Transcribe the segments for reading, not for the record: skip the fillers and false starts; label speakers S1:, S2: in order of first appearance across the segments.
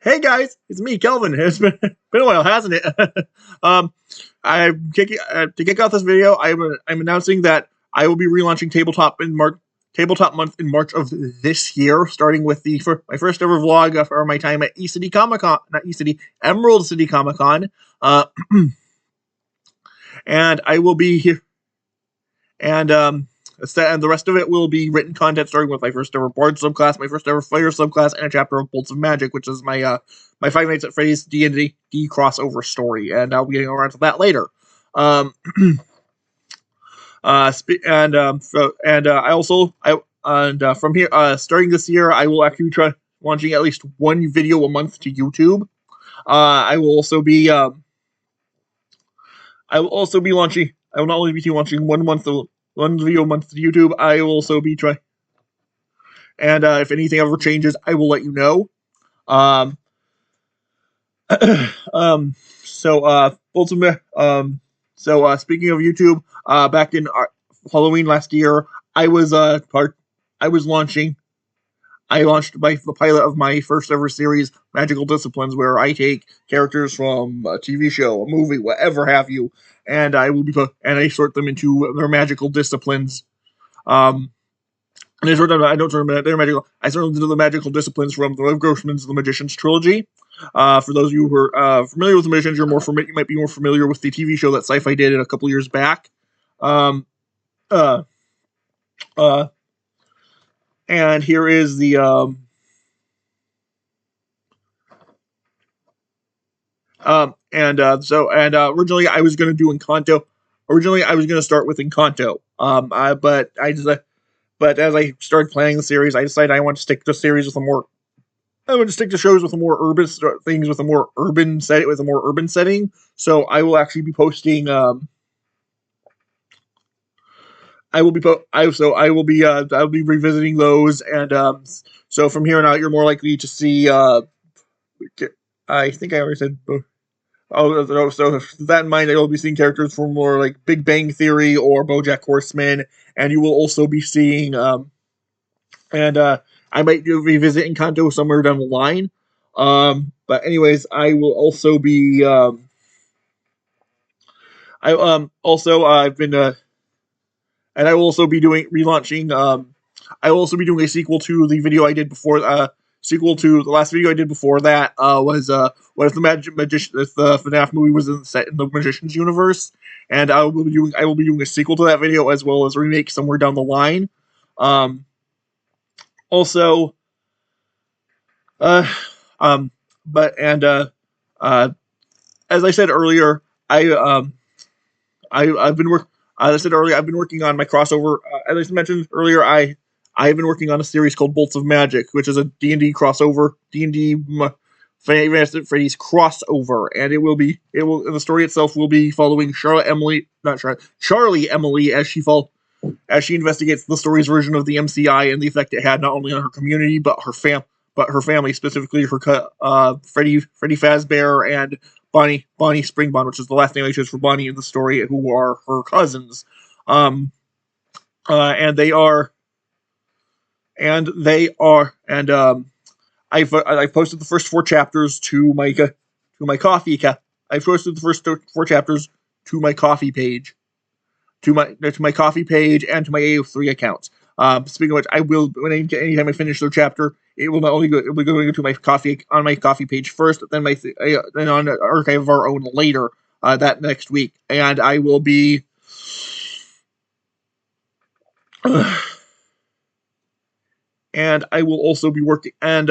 S1: Hey guys, it's me, Kelvin. It's been a while, hasn't it? um, to kick off this video, I'm announcing that I will be relaunching Tabletop Month in March of this year, starting with my first ever vlog for my time at E-City Comic Con, not E-City, Emerald City Comic Con, and I will be here, and the rest of it will be written content, starting with my first ever Bard subclass, my first ever Fighter subclass, and a chapter of Bolts of Magic, which is my Five Nights at Freddy's D&D crossover story, and I'll be getting around to that later. Um, I also from here starting this year, I will actually try launching at least one video a month to YouTube. I will also be launching. I will not only be launching one video a month to YouTube. I will also be trying. And if anything ever changes, I will let you know. Speaking of YouTube, back in Halloween last year, I launched the pilot of my first ever series, Magical Disciplines, where I take characters from a TV show, a movie, whatever have you, and I sort them into their magical disciplines. And I sort them into the magical disciplines from the Lev Grossman's The Magician's Trilogy. For those of you who are familiar with The Magicians, you might be more familiar with the TV show that Sci-Fi did a couple years back. And here is the originally I was going to do Encanto. Originally I was going to start with Encanto. But as I started planning the series, I decided I want to stick to series with a more I would stick to shows with a more urban things with a more urban setting. So I will actually be posting. I'll be revisiting those, and so from here on out, you're more likely to see. I think I already said. So with that in mind, I will be seeing characters from more like Big Bang Theory or BoJack Horseman, and you will also be seeing. I might revisit Encanto somewhere down the line. But anyways, I will also be. I've been. And I will also be relaunching. I will also be doing a sequel to the video I did before. Sequel to the last video I did before that was what if the magician, if the FNAF movie was set in the Magician's universe, and I will be doing a sequel to that video as well as a remake somewhere down the line. Also, as I said earlier, I've been working on my crossover. As I mentioned earlier, I've been working on a series called Bolts of Magic, which is a D&D crossover, D&D Freddy's crossover, and the story itself will be following Charlie Emily as she investigates the story's version of the MCI and the effect it had not only on her community but her family, specifically her Freddy Fazbear and Bonnie Springbond, which is the last name I chose for Bonnie in the story, who are her cousins. I've posted the first 4 chapters to my Ko-Fi. I've posted the first 4 chapters to my Ko-Fi page, to my Ko-Fi page, and to my AO3 accounts. Speaking of which, I will anytime I finish their chapter, it will be going to my Ko-Fi page first, then then on Archive of Our Own later that next week, and I will be. And I will also be working, and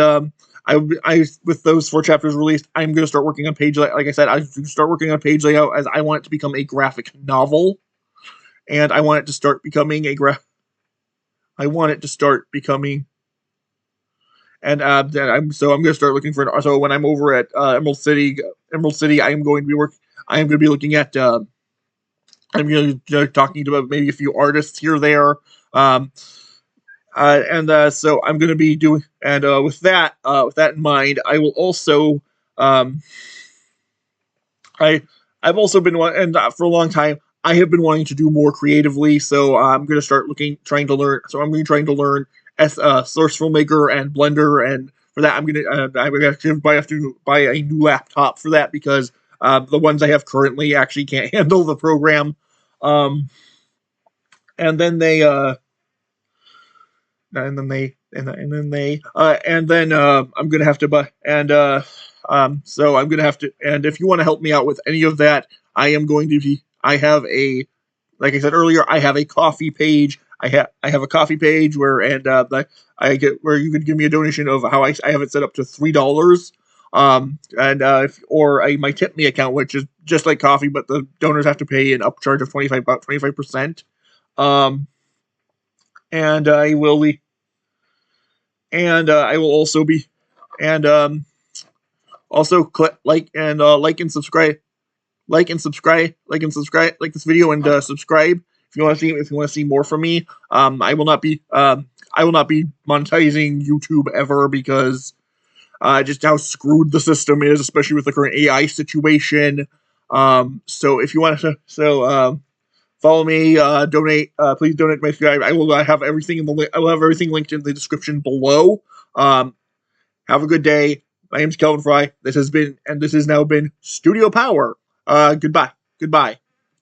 S1: with those 4 chapters released, I'm going to start working on page layout. Like I said, I start working on page layout as I want it to become a graphic novel, and I want it to start becoming and I'm going to start looking for. So when I'm over at Emerald City, I am going to be looking at. I'm going to be talking about maybe a few artists here or there. So I'm going to be doing, and with that in mind, I will also, I've also been and for a long time I have been wanting to do more creatively. So I'm going to start trying to learn. So I'm going to trying to learn Source Filmmaker and Blender and for that. I'm gonna have to buy a new laptop for that because the ones I have currently actually can't handle the program. Um, and then they I'm gonna have to buy so I'm gonna have to, and if you want to help me out with any of that, I have a, like I said earlier, I have a Ko-Fi page. I have a Ko-Fi page where, I get where you can give me a donation of how I have it set up to $3. Or a MyTipMe account, which is just like Ko-Fi, but the donors have to pay an upcharge of 25%. Um, and I will also be, and also click like and subscribe, like this video, and subscribe if you want to see more from me. I will not be monetizing YouTube ever because just how screwed the system is, especially with the current AI situation. So if you want to, follow me, donate. Please donate to my subscribe. I will have everything I will have everything linked in the description below. Have a good day. My name's Kelvin Fry. This has now been Studio Power. Goodbye.